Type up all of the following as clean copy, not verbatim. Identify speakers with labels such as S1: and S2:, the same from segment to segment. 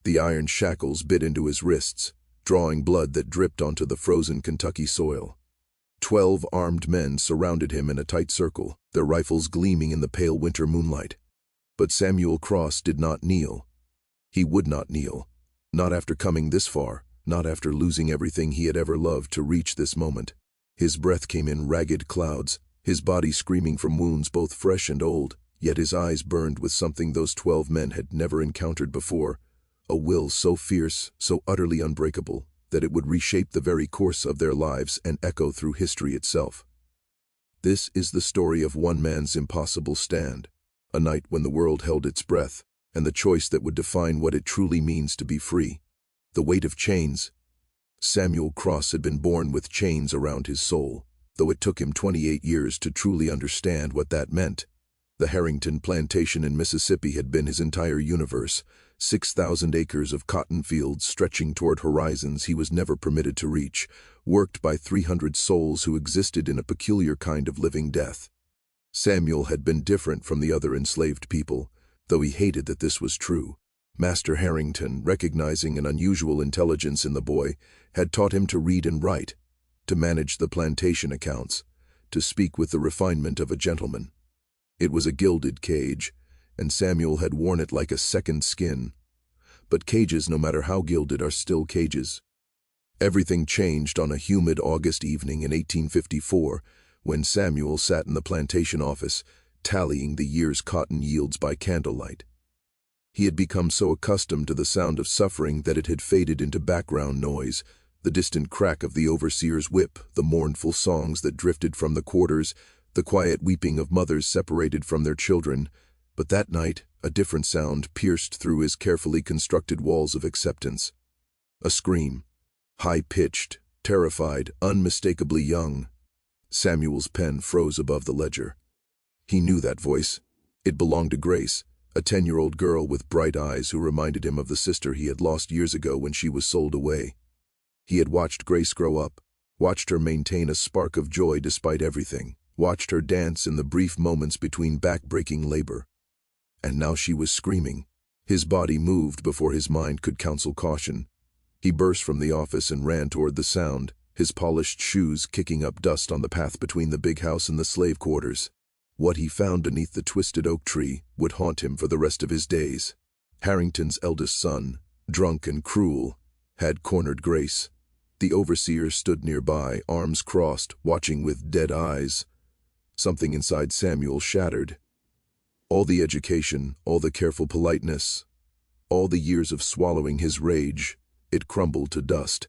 S1: The iron shackles bit into his wrists, drawing blood that dripped onto the frozen Kentucky soil. 12 armed men surrounded him in a tight circle, their rifles gleaming in the pale winter moonlight. But Samuel Cross did not kneel. He would not kneel. Not after coming this far, not after losing everything he had ever loved to reach this moment. His breath came in ragged clouds, his body screaming from wounds both fresh and old, yet his eyes burned with something those 12 men had never encountered before, a will so fierce, so utterly unbreakable, that it would reshape the very course of their lives and echo through history itself. This is the story of one man's impossible stand, a night when the world held its breath, and the choice that would define what it truly means to be free. The weight of chains. Samuel Cross had been born with chains around his soul, though it took him 28 years to truly understand what that meant. The Harrington plantation in Mississippi had been his entire universe, 6,000 acres of cotton fields stretching toward horizons he was never permitted to reach, worked by 300 souls who existed in a peculiar kind of living death. Samuel had been different from the other enslaved people, though he hated that this was true. Master Harrington, recognizing an unusual intelligence in the boy, had taught him to read and write, to manage the plantation accounts, to speak with the refinement of a gentleman. It was a gilded cage, and Samuel had worn it like a second skin. But cages, no matter how gilded, are still cages. Everything changed on a humid August evening in 1854, when Samuel sat in the plantation office, tallying the year's cotton yields by candlelight. He had become so accustomed to the sound of suffering that it had faded into background noise, the distant crack of the overseer's whip, the mournful songs that drifted from the quarters, the quiet weeping of mothers separated from their children. But that night, a different sound pierced through his carefully constructed walls of acceptance. A scream, high-pitched, terrified, unmistakably young. Samuel's pen froze above the ledger. He knew that voice. It belonged to Grace, a 10-year-old girl with bright eyes who reminded him of the sister he had lost years ago when she was sold away. He had watched Grace grow up, watched her maintain a spark of joy despite everything, watched her dance in the brief moments between back-breaking labor. And now she was screaming. His body moved before his mind could counsel caution. He burst from the office and ran toward the sound, his polished shoes kicking up dust on the path between the big house and the slave quarters. What he found beneath the twisted oak tree would haunt him for the rest of his days. Harrington's eldest son, drunk and cruel, had cornered Grace. The overseer stood nearby, arms crossed, watching with dead eyes. Something inside Samuel shattered. All the education, all the careful politeness, all the years of swallowing his rage, it crumbled to dust.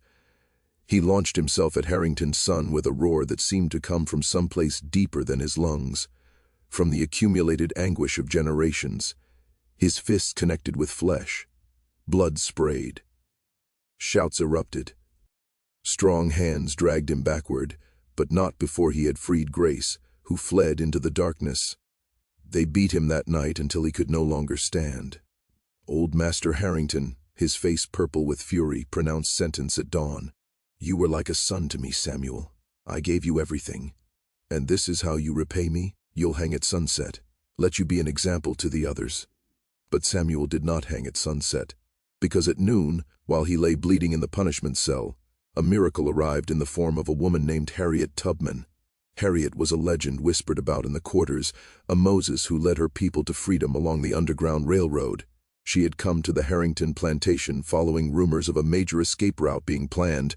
S1: He launched himself at Harrington's son with a roar that seemed to come from someplace deeper than his lungs, from the accumulated anguish of generations. His fists connected with flesh. Blood sprayed. Shouts erupted. Strong hands dragged him backward, but not before he had freed Grace, who fled into the darkness. They beat him that night until he could no longer stand. Old Master Harrington, his face purple with fury, pronounced sentence at dawn. "You were like a son to me, Samuel. I gave you everything. And this is how you repay me? You'll hang at sunset. Let you be an example to the others." But Samuel did not hang at sunset, because at noon, while he lay bleeding in the punishment cell, a miracle arrived in the form of a woman named Harriet Tubman. Harriet was a legend whispered about in the quarters, a Moses who led her people to freedom along the Underground Railroad. She had come to the Harrington plantation following rumors of a major escape route being planned.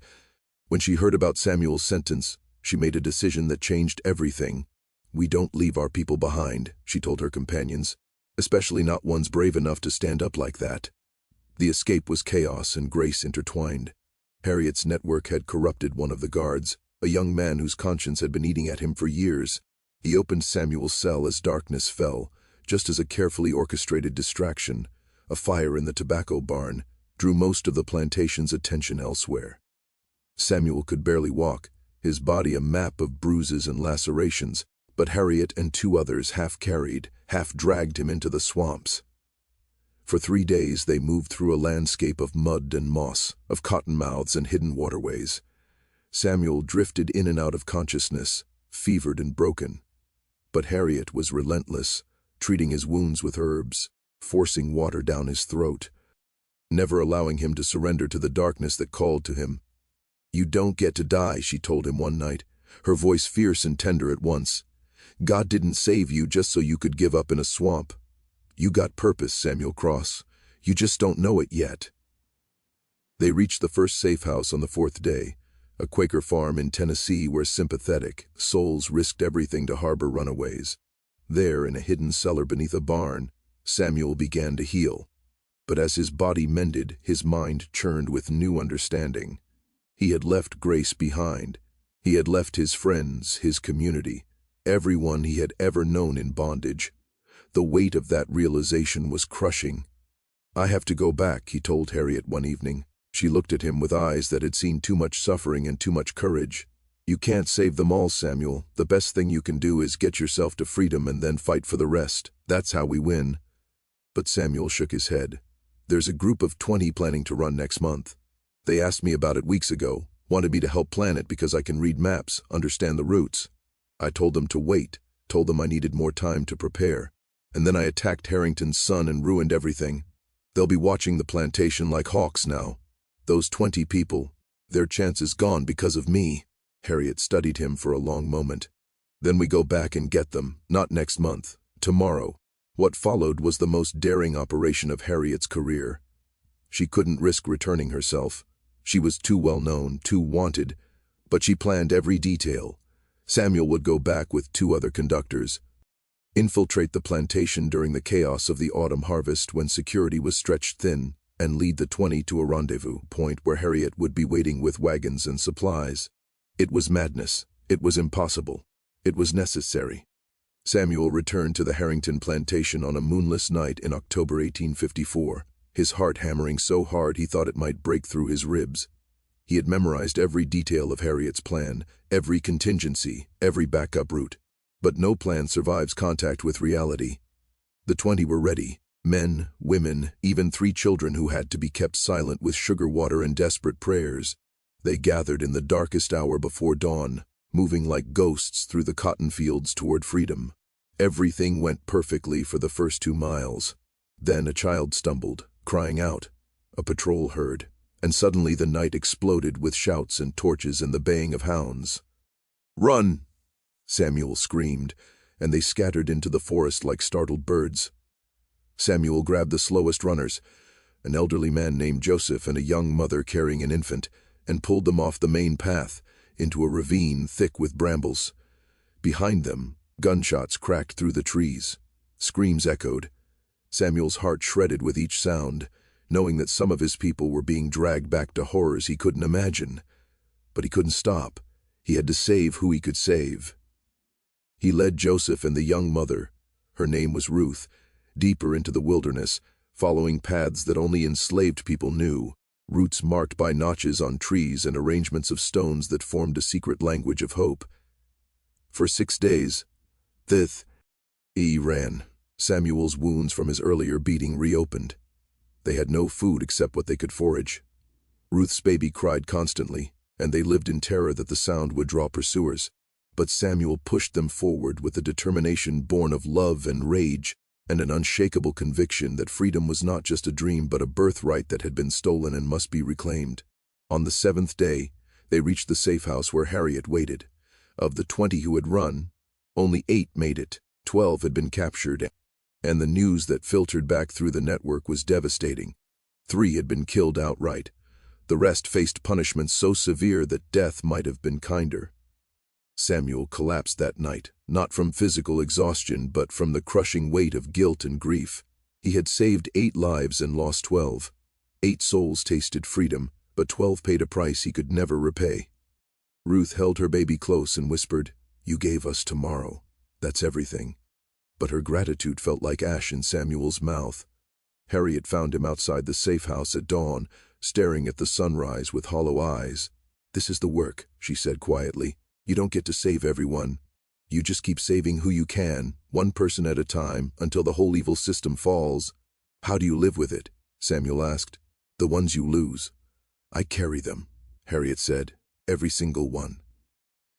S1: When she heard about Samuel's sentence, she made a decision that changed everything. "We don't leave our people behind," she told her companions, "especially not ones brave enough to stand up like that." The escape was chaos and grace intertwined. Harriet's network had corrupted one of the guards, a young man whose conscience had been eating at him for years. He opened Samuel's cell as darkness fell, just as a carefully orchestrated distraction, a fire in the tobacco barn, drew most of the plantation's attention elsewhere. Samuel could barely walk, his body a map of bruises and lacerations, but Harriet and 2 others half carried, half dragged him into the swamps. For 3 days they moved through a landscape of mud and moss, of cottonmouths and hidden waterways. Samuel drifted in and out of consciousness, fevered and broken. But Harriet was relentless, treating his wounds with herbs, forcing water down his throat. never allowing him to surrender to the darkness that called to him. "You don't get to die," she told him one night, her voice fierce and tender at once. "God didn't save you just so you could give up in a swamp. You got purpose, Samuel Cross. You just don't know it yet." They reached the first safe house on the fourth day, a Quaker farm in Tennessee where sympathetic souls risked everything to harbor runaways. There, in a hidden cellar beneath a barn, Samuel began to heal. But as his body mended, his mind churned with new understanding. He had left grace behind. He had left his friends, his community, everyone he had ever known in bondage. The weight of that realization was crushing. "I have to go back," he told Harriet one evening. She looked at him with eyes that had seen too much suffering and too much courage. "You can't save them all, Samuel. The best thing you can do is get yourself to freedom and then fight for the rest. That's how we win." But Samuel shook his head. "There's a group of 20 planning to run next month. They asked me about it weeks ago, wanted me to help plan it because I can read maps, understand the routes. I told them to wait, told them I needed more time to prepare. And then I attacked Harrington's son and ruined everything. They'll be watching the plantation like hawks now. Those 20 people, their chance is gone because of me." Harriet studied him for a long moment. "Then we go back and get them, not next month, tomorrow." What followed was the most daring operation of Harriet's career. She couldn't risk returning herself. She was too well known, too wanted, but she planned every detail. Samuel would go back with 2 other conductors, infiltrate the plantation during the chaos of the autumn harvest when security was stretched thin, and lead the 20 to a rendezvous point where Harriet would be waiting with wagons and supplies. It was madness. It was impossible. It was necessary. Samuel returned to the Harrington plantation on a moonless night in October 1854, his heart hammering so hard he thought it might break through his ribs. He had memorized every detail of Harriet's plan, every contingency, every backup route. But no plan survives contact with reality. The 20 were ready. Men, women, even 3 children who had to be kept silent with sugar water and desperate prayers. They gathered in the darkest hour before dawn, moving like ghosts through the cotton fields toward freedom. Everything went perfectly for the first 2 miles. Then a child stumbled, crying out. A patrol heard, and suddenly the night exploded with shouts and torches and the baying of hounds. "Run!" Samuel screamed, and they scattered into the forest like startled birds. Samuel grabbed the slowest runners, an elderly man named Joseph and a young mother carrying an infant, and pulled them off the main path into a ravine thick with brambles. Behind them, gunshots cracked through the trees. Screams echoed. Samuel's heart shredded with each sound, knowing that some of his people were being dragged back to horrors he couldn't imagine. But he couldn't stop. He had to save who he could save. He led Joseph and the young mother, her name was Ruth, deeper into the wilderness, following paths that only enslaved people knew, routes marked by notches on trees and arrangements of stones that formed a secret language of hope. For 6 days, he ran. Samuel's wounds from his earlier beating reopened. They had no food except what they could forage. Ruth's baby cried constantly, and they lived in terror that the sound would draw pursuers. But Samuel pushed them forward with a determination born of love and rage, and an unshakable conviction that freedom was not just a dream but a birthright that had been stolen and must be reclaimed. On the 7th day, they reached the safe house where Harriet waited. Of the 20 who had run, only 8 made it, 12 had been captured, and the news that filtered back through the network was devastating. 3 had been killed outright. The rest faced punishment so severe that death might have been kinder. Samuel collapsed that night, not from physical exhaustion but from the crushing weight of guilt and grief. He had saved 8 lives and lost 12. 8 souls tasted freedom, but 12 paid a price he could never repay. Ruth held her baby close and whispered, "You gave us tomorrow. That's everything." But her gratitude felt like ash in Samuel's mouth. Harriet found him outside the safe house at dawn, staring at the sunrise with hollow eyes. "This is the work," she said quietly. "You don't get to save everyone. You just keep saving who you can, one person at a time, until the whole evil system falls." "How do you live with it?" Samuel asked. "The ones you lose." "I carry them," Harriet said. "Every single one.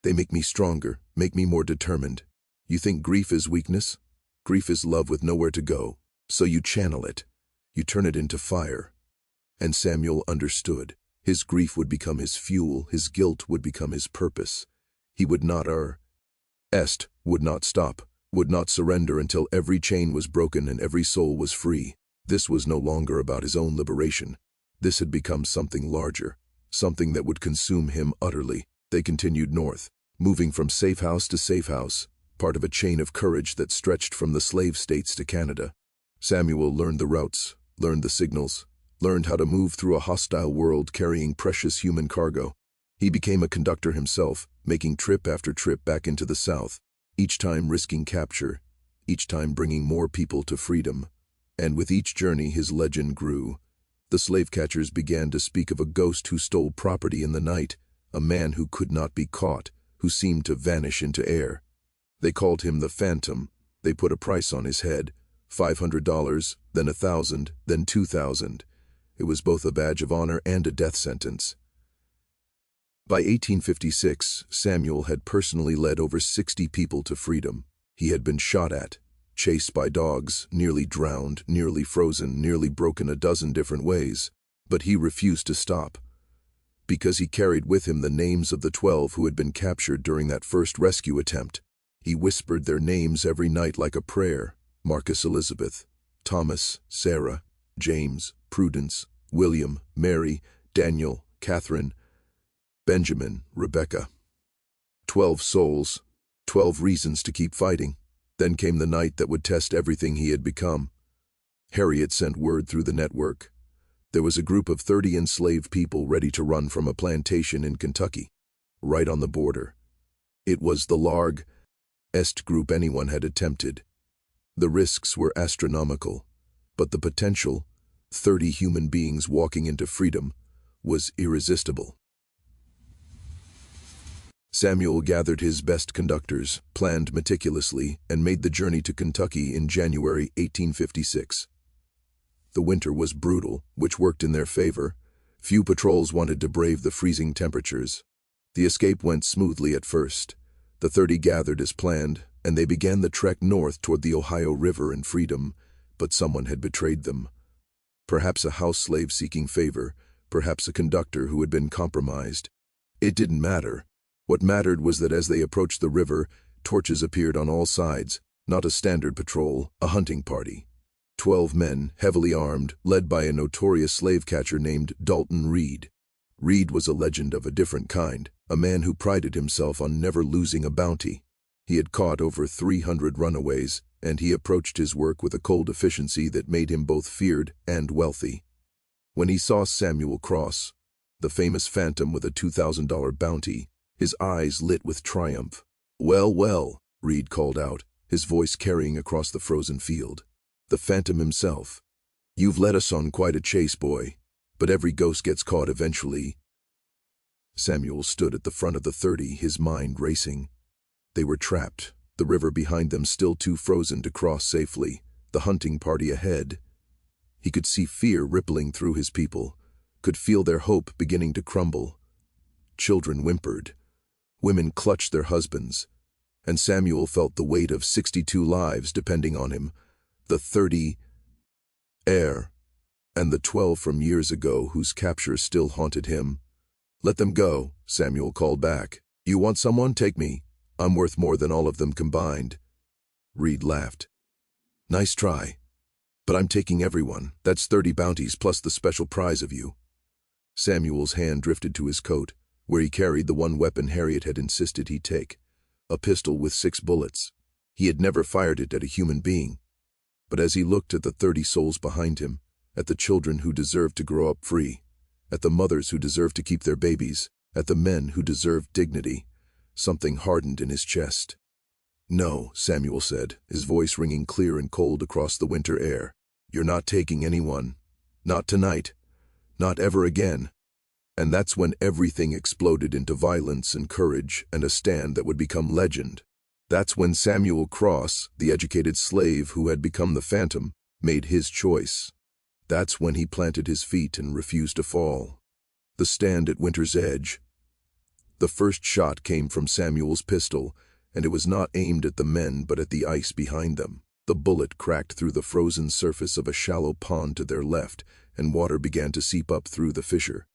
S1: They make me stronger, make me more determined. You think grief is weakness? Grief is love with nowhere to go. So you channel it. You turn it into fire. And Samuel understood. His grief would become his fuel, his guilt would become his purpose. He would not would not stop, would not surrender until every chain was broken and every soul was free. This was no longer about his own liberation. This had become something larger, something that would consume him utterly. They continued north, moving from safe house to safe house, part of a chain of courage that stretched from the slave states to Canada. Samuel learned the routes, learned the signals, learned how to move through a hostile world carrying precious human cargo. He became a conductor himself, making trip after trip back into the South, each time risking capture, each time bringing more people to freedom. And with each journey his legend grew. The slave catchers began to speak of a ghost who stole property in the night, a man who could not be caught, who seemed to vanish into air. They called him the Phantom. They put a price on his head, $500, then $1,000, then $2,000. It was both a badge of honor and a death sentence. By 1856, Samuel had personally led over 60 people to freedom. He had been shot at, chased by dogs, nearly drowned, nearly frozen, nearly broken a dozen different ways. But he refused to stop. Because he carried with him the names of the 12 who had been captured during that first rescue attempt. He whispered their names every night like a prayer: Marcus Elizabeth, Thomas, Sarah, James, Prudence, William, Mary, Daniel, Catherine, Benjamin, Rebecca. 12 souls, 12 reasons to keep fighting. Then came the night that would test everything he had become. Harriet sent word through the network. There was a group of 30 enslaved people ready to run from a plantation in Kentucky, right on the border. It was the largest group anyone had attempted. The risks were astronomical, but the potential, 30 human beings walking into freedom, was irresistible. Samuel gathered his best conductors, planned meticulously, and made the journey to Kentucky in January 1856. The winter was brutal, which worked in their favor. Few patrols wanted to brave the freezing temperatures. The escape went smoothly at first. The 30 gathered as planned, and they began the trek north toward the Ohio River and freedom, but someone had betrayed them. Perhaps a house slave seeking favor, perhaps a conductor who had been compromised. It didn't matter. What mattered was that as they approached the river, torches appeared on all sides, not a standard patrol, a hunting party. 12 men, heavily armed, led by a notorious slave catcher named Dalton Reed. Reed was a legend of a different kind, a man who prided himself on never losing a bounty. He had caught over 300 runaways, and he approached his work with a cold efficiency that made him both feared and wealthy. When he saw Samuel cross, the famous Phantom with a $2,000 bounty, his eyes lit with triumph. "Well, well," Reed called out, his voice carrying across the frozen field. "The Phantom himself. You've led us on quite a chase, boy, but every ghost gets caught eventually." Samuel stood at the front of the 30, his mind racing. They were trapped, the river behind them still too frozen to cross safely, the hunting party ahead. He could see fear rippling through his people, could feel their hope beginning to crumble. Children whimpered. Women clutched their husbands, and Samuel felt the weight of 62 lives depending on him, the 30 and the 12 from years ago whose capture still haunted him. "Let them go," Samuel called back. "You want someone? Take me. I'm worth more than all of them combined." Reed laughed. "Nice try. But I'm taking everyone. That's 30 bounties plus the special prize of you." Samuel's hand drifted to his coat, where he carried the one weapon Harriet had insisted he take, a pistol with 6 bullets. He had never fired it at a human being. But as he looked at the 30 souls behind him, at the children who deserved to grow up free, at the mothers who deserved to keep their babies, at the men who deserved dignity, something hardened in his chest. "No," Samuel said, his voice ringing clear and cold across the winter air. "You're not taking anyone. Not tonight. Not ever again." And that's when everything exploded into violence and courage and a stand that would become legend. That's when Samuel Cross, the educated slave who had become the Phantom, made his choice. That's when he planted his feet and refused to fall. The stand at Winter's Edge. The first shot came from Samuel's pistol, and it was not aimed at the men but at the ice behind them. The bullet cracked through the frozen surface of a shallow pond to their left, and water began to seep up through the fissure.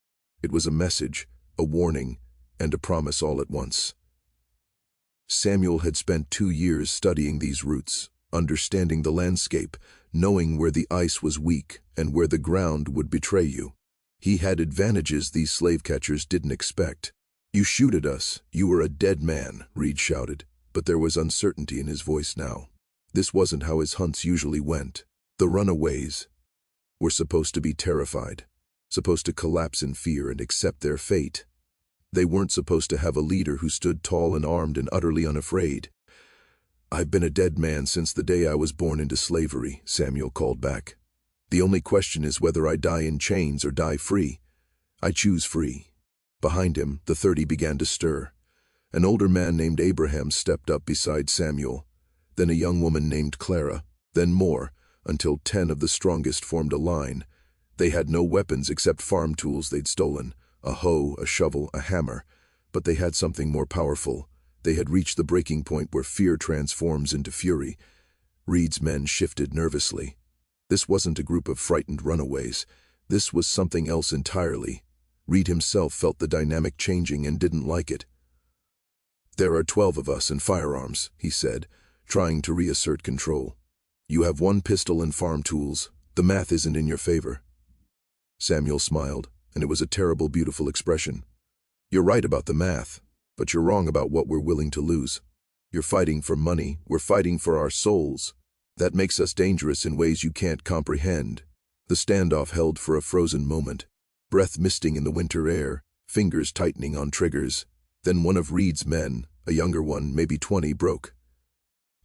S1: It was a message, a warning, and a promise all at once. Samuel had spent 2 years studying these routes, understanding the landscape, knowing where the ice was weak and where the ground would betray you. He had advantages these slave catchers didn't expect. "You shoot at us, you are a dead man," Reed shouted, but there was uncertainty in his voice now. This wasn't how his hunts usually went. The runaways were supposed to be terrified, supposed to collapse in fear and accept their fate. They weren't supposed to have a leader who stood tall and armed and utterly unafraid. "I've been a dead man since the day I was born into slavery," Samuel called back. "The only question is whether I die in chains or die free. I choose free." Behind him, the 30 began to stir. An older man named Abraham stepped up beside Samuel, then a young woman named Clara, then more, until 10 of the strongest formed a line. They had no weapons except farm tools they'd stolen, a hoe, a shovel, a hammer, but they had something more powerful. They had reached the breaking point where fear transforms into fury. Reed's men shifted nervously. This wasn't a group of frightened runaways. This was something else entirely. Reed himself felt the dynamic changing and didn't like it. "There are 12 of us and firearms," he said, trying to reassert control. "You have 1 pistol and farm tools. The math isn't in your favor." Samuel smiled, and it was a terrible, beautiful expression. "You're right about the math, but you're wrong about what we're willing to lose. You're fighting for money, we're fighting for our souls. That makes us dangerous in ways you can't comprehend." The standoff held for a frozen moment, breath misting in the winter air, fingers tightening on triggers. Then one of Reed's men, a younger one, maybe 20, broke.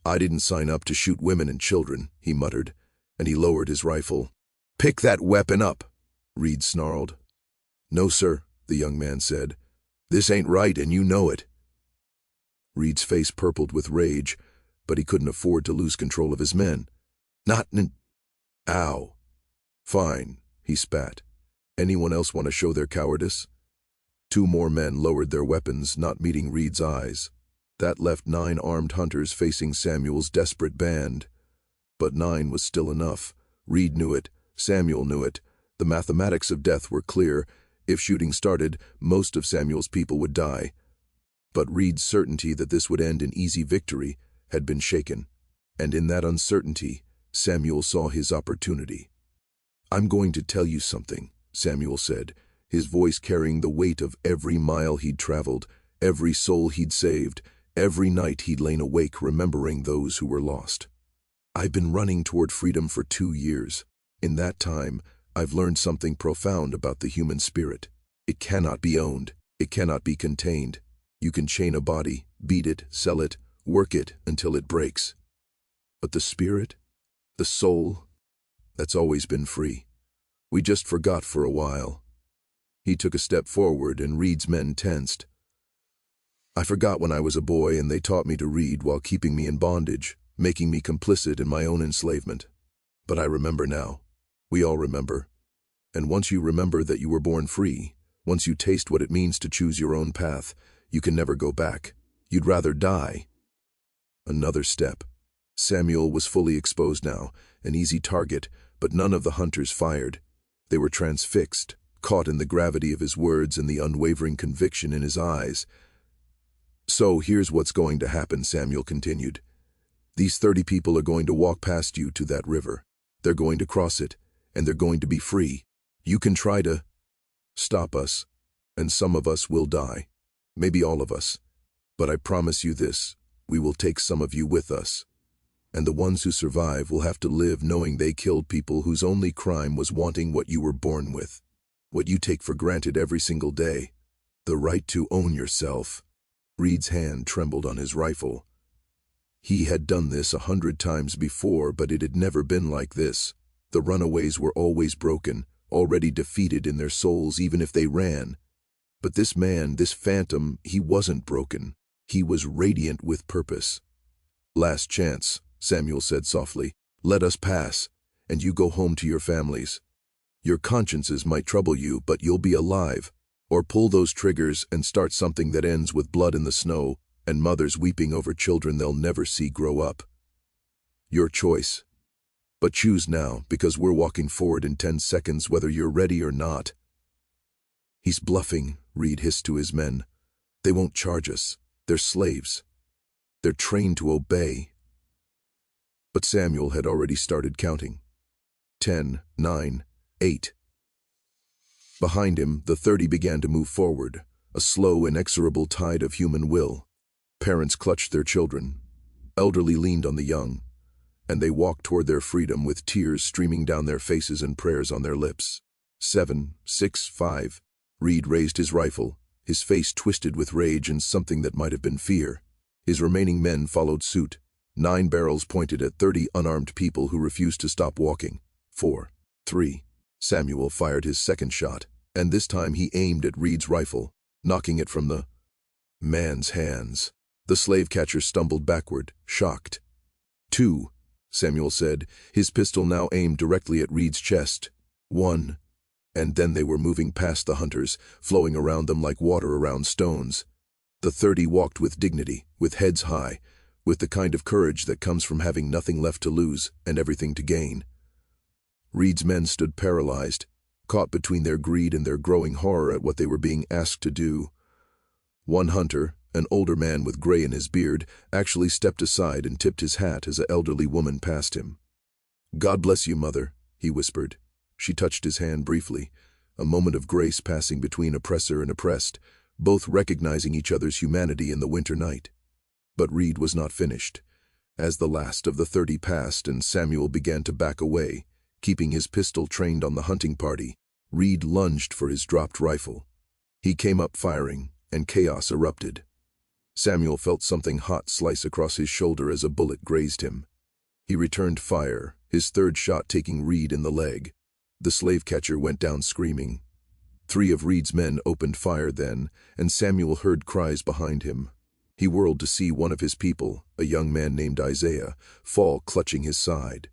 S1: "I didn't sign up to shoot women and children," he muttered, and he lowered his rifle. "Pick that weapon up," Reed snarled. "No, sir," the young man said. "This ain't right, and you know it." Reed's face purpled with rage, but he couldn't afford to lose control of his men. "Not n— Ow." "Fine," he spat. "Anyone else want to show their cowardice?" 2 more men lowered their weapons, not meeting Reed's eyes. That left 9 armed hunters facing Samuel's desperate band. But 9 was still enough. Reed knew it. Samuel knew it. The mathematics of death were clear. If shooting started, most of Samuel's people would die. But Reed's certainty that this would end in easy victory had been shaken. And in that uncertainty, Samuel saw his opportunity. "I'm going to tell you something," Samuel said, his voice carrying the weight of every mile he'd traveled, every soul he'd saved, every night he'd lain awake remembering those who were lost. "I've been running toward freedom for 2 years. In that time, I've learned something profound about the human spirit. It cannot be owned. It cannot be contained. You can chain a body, beat it, sell it, work it until it breaks. But the spirit, the soul, that's always been free. We just forgot for a while." He took a step forward, and Reed's men tensed. "I forgot when I was a boy, and they taught me to read while keeping me in bondage, making me complicit in my own enslavement. But I remember now. We all remember. And once you remember that you were born free, once you taste what it means to choose your own path, you can never go back. You'd rather die." Another step. Samuel was fully exposed now, an easy target, but none of the hunters fired. They were transfixed, caught in the gravity of his words and the unwavering conviction in his eyes. "So here's what's going to happen," Samuel continued. "These 30 people are going to walk past you to that river. They're going to cross it, and they're going to be free. You can try to stop us, and some of us will die. Maybe all of us. But I promise you this, we will take some of you with us. And the ones who survive will have to live knowing they killed people whose only crime was wanting what you were born with, what you take for granted every single day, the right to own yourself." Reed's hand trembled on his rifle. He had done this 100 times before, but it had never been like this. The runaways were always broken, already defeated in their souls even if they ran. But this man, this phantom, he wasn't broken. He was radiant with purpose. "Last chance," Samuel said softly. "Let us pass, and you go home to your families. Your consciences might trouble you, but you'll be alive. Or pull those triggers and start something that ends with blood in the snow and mothers weeping over children they'll never see grow up. Your choice." But choose now, because we're walking forward in 10 seconds whether you're ready or not." "He's bluffing," Reed hissed to his men. "They won't charge us. They're slaves. They're trained to obey." But Samuel had already started counting. 10, 9, 8. Behind him, the 30 began to move forward, a slow, inexorable tide of human will. Parents clutched their children. Elderly leaned on the young, and they walked toward their freedom with tears streaming down their faces and prayers on their lips. 7, 6, 5. Reed raised his rifle, his face twisted with rage and something that might have been fear. His remaining men followed suit. 9 barrels pointed at 30 unarmed people who refused to stop walking. 4, 3. Samuel fired his second shot, and this time he aimed at Reed's rifle, knocking it from the man's hands. The slave catcher stumbled backward, shocked. 2, Samuel said, his pistol now aimed directly at Reed's chest. 1. And then they were moving past the hunters, flowing around them like water around stones. The 30 walked with dignity, with heads high, with the kind of courage that comes from having nothing left to lose and everything to gain. Reed's men stood paralyzed, caught between their greed and their growing horror at what they were being asked to do. One hunter, an older man with gray in his beard, actually stepped aside and tipped his hat as an elderly woman passed him. "God bless you, mother," he whispered. She touched his hand briefly, a moment of grace passing between oppressor and oppressed, both recognizing each other's humanity in the winter night. But Reed was not finished. As the last of the 30 passed and Samuel began to back away, keeping his pistol trained on the hunting party, Reed lunged for his dropped rifle. He came up firing, and chaos erupted. Samuel felt something hot slice across his shoulder as a bullet grazed him. He returned fire, his third shot taking Reed in the leg. The slave catcher went down screaming. 3 of Reed's men opened fire then, and Samuel heard cries behind him. He whirled to see one of his people, a young man named Isaiah, fall clutching his side.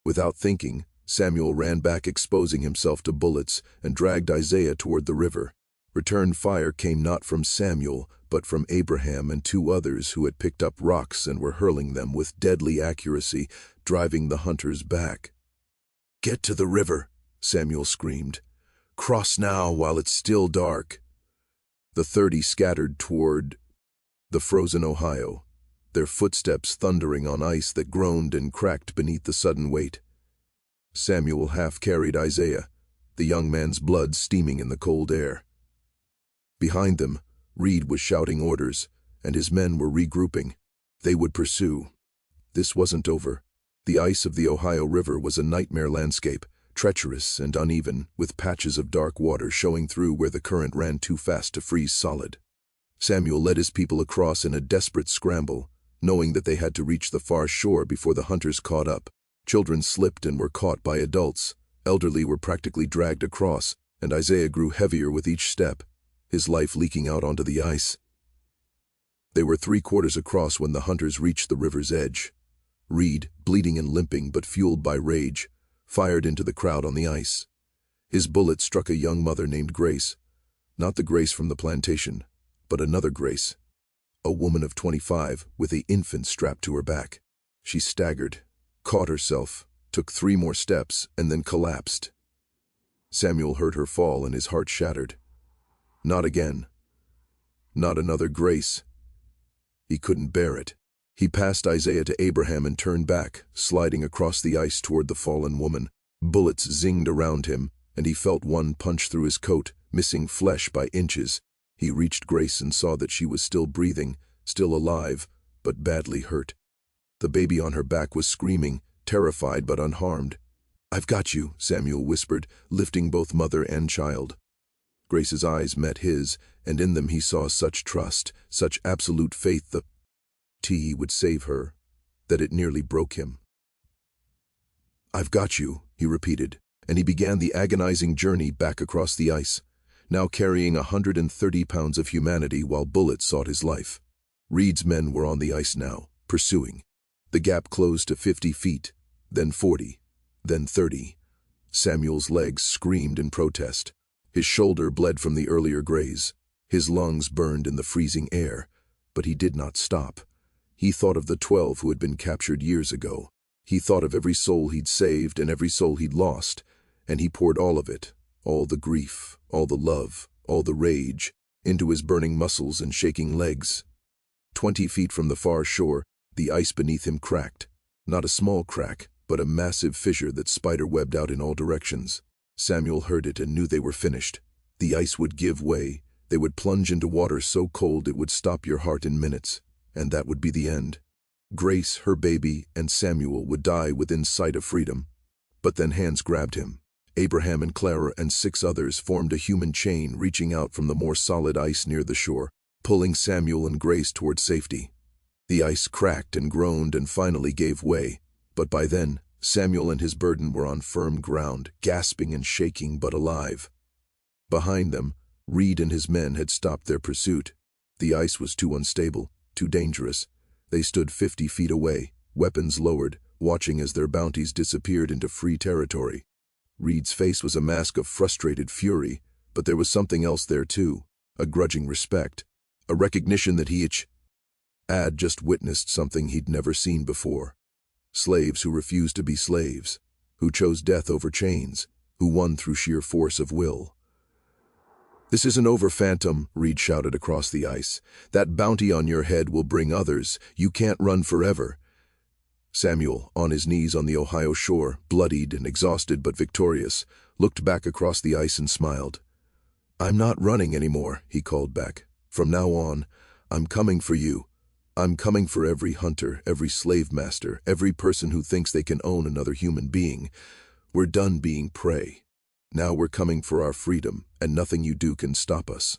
S1: Without thinking, Samuel ran back, exposing himself to bullets, and dragged Isaiah toward the river. Return fire came not from Samuel, but from Abraham and 2 others who had picked up rocks and were hurling them with deadly accuracy, driving the hunters back. "Get to the river," Samuel screamed. "Cross now while it's still dark." The 30 scattered toward the frozen Ohio, their footsteps thundering on ice that groaned and cracked beneath the sudden weight. Samuel half-carried Isaiah, the young man's blood steaming in the cold air. Behind them, Reed was shouting orders, and his men were regrouping. They would pursue. This wasn't over. The ice of the Ohio River was a nightmare landscape, treacherous and uneven, with patches of dark water showing through where the current ran too fast to freeze solid. Samuel led his people across in a desperate scramble, knowing that they had to reach the far shore before the hunters caught up. Children slipped and were caught by adults. Elderly were practically dragged across, and Isaiah grew heavier with each step, his life leaking out onto the ice. They were 3/4 across when the hunters reached the river's edge. Reed, bleeding and limping but fueled by rage, fired into the crowd on the ice. His bullet struck a young mother named Grace, not the Grace from the plantation, but another Grace, a woman of 25 with an infant strapped to her back. She staggered, caught herself, took 3 more steps, and then collapsed. Samuel heard her fall and his heart shattered. Not again. Not another Grace. He couldn't bear it. He passed Isaiah to Abraham and turned back, sliding across the ice toward the fallen woman. Bullets zinged around him, and he felt one punch through his coat, missing flesh by inches. He reached Grace and saw that she was still breathing, still alive, but badly hurt. The baby on her back was screaming, terrified but unharmed. "I've got you," Samuel whispered, lifting both mother and child. Grace's eyes met his, and in them he saw such trust, such absolute faith that he would save her, that it nearly broke him. "I've got you," he repeated, and he began the agonizing journey back across the ice, now carrying 130 pounds of humanity while bullets sought his life. Reed's men were on the ice now, pursuing. The gap closed to 50 feet, then 40, then 30. Samuel's legs screamed in protest. His shoulder bled from the earlier graze. His lungs burned in the freezing air, but he did not stop. He thought of the 12 who had been captured years ago. He thought of every soul he'd saved and every soul he'd lost, and he poured all of it, all the grief, all the love, all the rage, into his burning muscles and shaking legs. 20 feet from the far shore, the ice beneath him cracked. Not a small crack, but a massive fissure that spider-webbed out in all directions. Samuel heard it and knew they were finished. The ice would give way. They would plunge into water so cold it would stop your heart in minutes, and that would be the end. Grace, her baby, and Samuel would die within sight of freedom. But then hands grabbed him. Abraham and Clara and 6 others formed a human chain reaching out from the more solid ice near the shore, pulling Samuel and Grace toward safety. The ice cracked and groaned and finally gave way, but by then, Samuel and his burden were on firm ground, gasping and shaking but alive. Behind them, Reed and his men had stopped their pursuit. The ice was too unstable, too dangerous. They stood 50 feet away, weapons lowered, watching as their bounties disappeared into free territory. Reed's face was a mask of frustrated fury, but there was something else there too, a grudging respect, a recognition that he had just witnessed something he'd never seen before. Slaves who refused to be slaves, who chose death over chains, who won through sheer force of will. "This isn't over, Phantom," Reed shouted across the ice. "That bounty on your head will bring others. You can't run forever." Samuel, on his knees on the Ohio shore, bloodied and exhausted but victorious, looked back across the ice and smiled. "I'm not running anymore," he called back. "From now on, I'm coming for you. I'm coming for every hunter, every slave master, every person who thinks they can own another human being. We're done being prey. Now we're coming for our freedom, and nothing you do can stop us."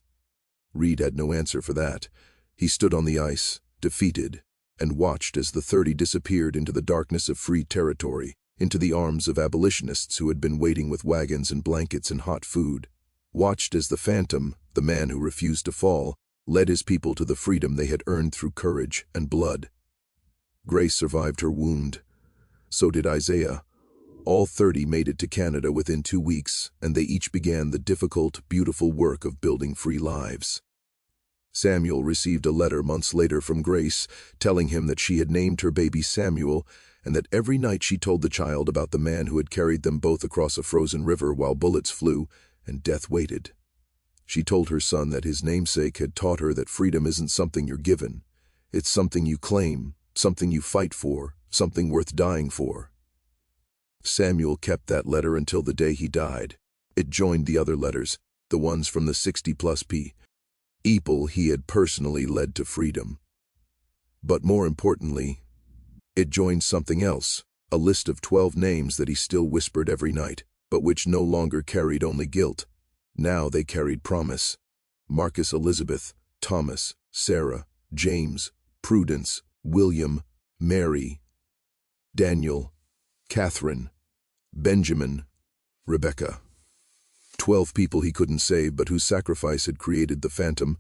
S1: Reed had no answer for that. He stood on the ice, defeated, and watched as the 30 disappeared into the darkness of free territory, into the arms of abolitionists who had been waiting with wagons and blankets and hot food. Watched as the Phantom, the man who refused to fall, led his people to the freedom they had earned through courage and blood. Grace survived her wound. So did Isaiah. All 30 made it to Canada within 2 weeks, and they each began the difficult, beautiful work of building free lives. Samuel received a letter months later from Grace, telling him that she had named her baby Samuel, and that every night she told the child about the man who had carried them both across a frozen river while bullets flew and death waited. She told her son that his namesake had taught her that freedom isn't something you're given. It's something you claim, something you fight for, something worth dying for. Samuel kept that letter until the day he died. It joined the other letters, the ones from the 60+ people he had personally led to freedom. But more importantly, it joined something else, a list of 12 names that he still whispered every night, but which no longer carried only guilt. Now they carried promise. Marcus, Elizabeth, Thomas, Sarah, James, Prudence, William, Mary, Daniel, Catherine, Benjamin, Rebecca. 12 people he couldn't save, but whose sacrifice had created the Phantom,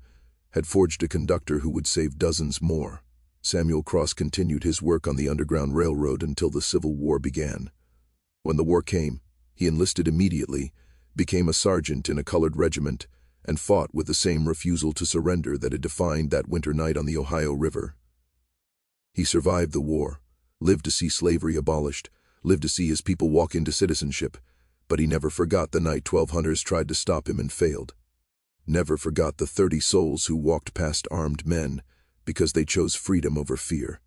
S1: had forged a conductor who would save dozens more. Samuel Cross continued his work on the Underground Railroad until the Civil War began. When the war came, he enlisted immediately, became a sergeant in a colored regiment, and fought with the same refusal to surrender that had defined that winter night on the Ohio River. He survived the war, lived to see slavery abolished, lived to see his people walk into citizenship, but he never forgot the night 12 hunters tried to stop him and failed. Never forgot the 30 souls who walked past armed men because they chose freedom over fear.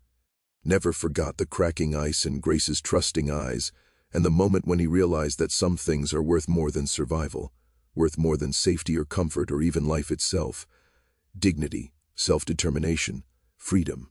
S1: Never forgot the cracking ice in Grace's trusting eyes, and the moment when he realized that some things are worth more than survival, worth more than safety or comfort or even life itself. Dignity, self-determination, freedom.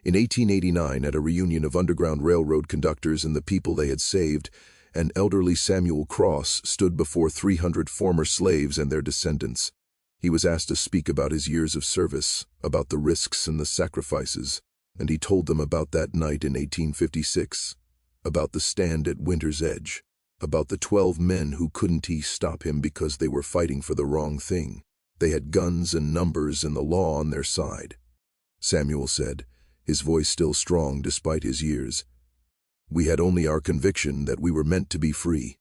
S1: In 1889, at a reunion of Underground Railroad conductors and the people they had saved, an elderly Samuel Cross stood before 300 former slaves and their descendants. He was asked to speak about his years of service, about the risks and the sacrifices, and he told them about that night in 1856, about the stand at Winter's Edge, about the 12 men who couldn't stop him because they were fighting for the wrong thing. They had guns and numbers and the law on their side. Samuel said, his voice still strong despite his years, "We had only our conviction that we were meant to be free.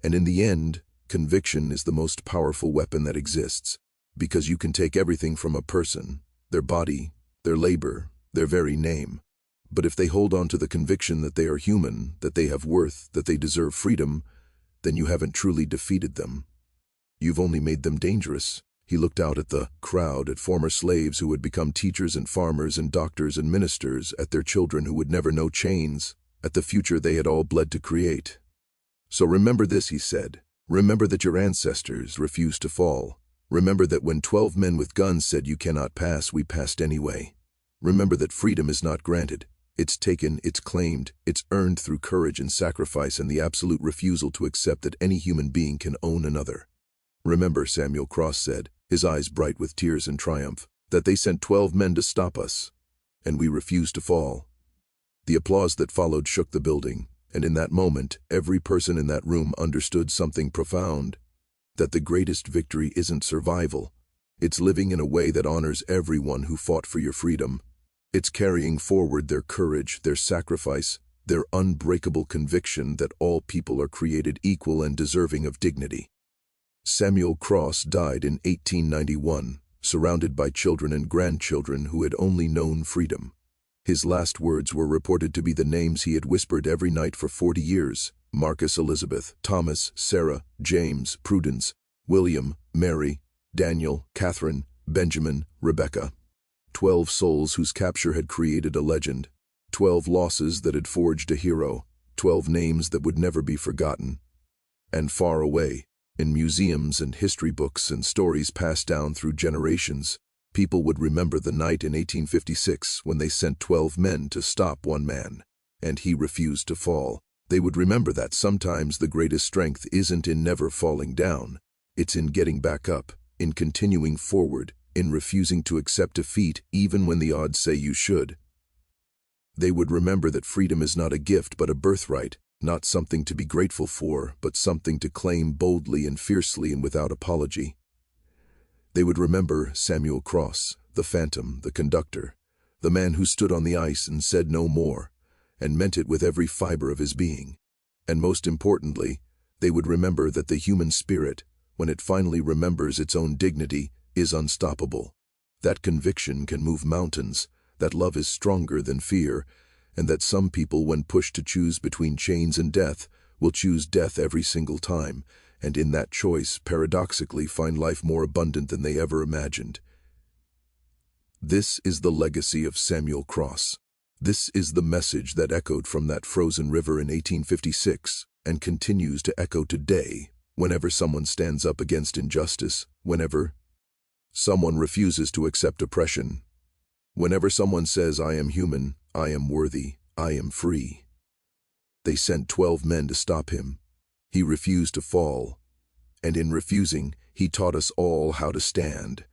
S1: And in the end, conviction is the most powerful weapon that exists, because you can take everything from a person, their body, their labor, their very name. But if they hold on to the conviction that they are human, that they have worth, that they deserve freedom, then you haven't truly defeated them. You've only made them dangerous. He looked out at the crowd, at former slaves who would become teachers and farmers and doctors and ministers, at their children who would never know chains, at the future they had all bled to create. So remember this, he said. Remember that your ancestors refused to fall. Remember that when 12 men with guns said you cannot pass, we passed anyway. Remember that freedom is not granted. It's taken, it's claimed, it's earned through courage and sacrifice and the absolute refusal to accept that any human being can own another. Remember, Samuel Cross said, his eyes bright with tears and triumph, that they sent 12 men to stop us, and we refused to fall. The applause that followed shook the building, and in that moment, every person in that room understood something profound, that the greatest victory isn't survival. It's living in a way that honors everyone who fought for your freedom. It's carrying forward their courage, their sacrifice, their unbreakable conviction that all people are created equal and deserving of dignity. Samuel Cross died in 1891, surrounded by children and grandchildren who had only known freedom. His last words were reported to be the names he had whispered every night for 40 years: Marcus, Elizabeth, Thomas, Sarah, James, Prudence, William, Mary, Daniel, Catherine, Benjamin, Rebecca. 12 souls whose capture had created a legend, 12 losses that had forged a hero, 12 names that would never be forgotten. And far away, in museums and history books and stories passed down through generations, people would remember the night in 1856 when they sent 12 men to stop one man, and he refused to fall. They would remember that sometimes the greatest strength isn't in never falling down, it's in getting back up, in continuing forward, in refusing to accept defeat even when the odds say you should. They would remember that freedom is not a gift but a birthright, not something to be grateful for, but something to claim boldly and fiercely and without apology. They would remember Samuel Cross, the phantom, the conductor, the man who stood on the ice and said no more, and meant it with every fiber of his being. And most importantly, they would remember that the human spirit, when it finally remembers its own dignity, is unstoppable. That conviction can move mountains, that love is stronger than fear, and that some people, when pushed to choose between chains and death, will choose death every single time, and in that choice, paradoxically, find life more abundant than they ever imagined. This is the legacy of Samuel Cross. This is the message that echoed from that frozen river in 1856 and continues to echo today whenever someone stands up against injustice, whenever someone refuses to accept oppression, whenever someone says, I am human, I am worthy, I am free. They sent 12 men to stop him. He refused to fall, and in refusing, he taught us all how to stand.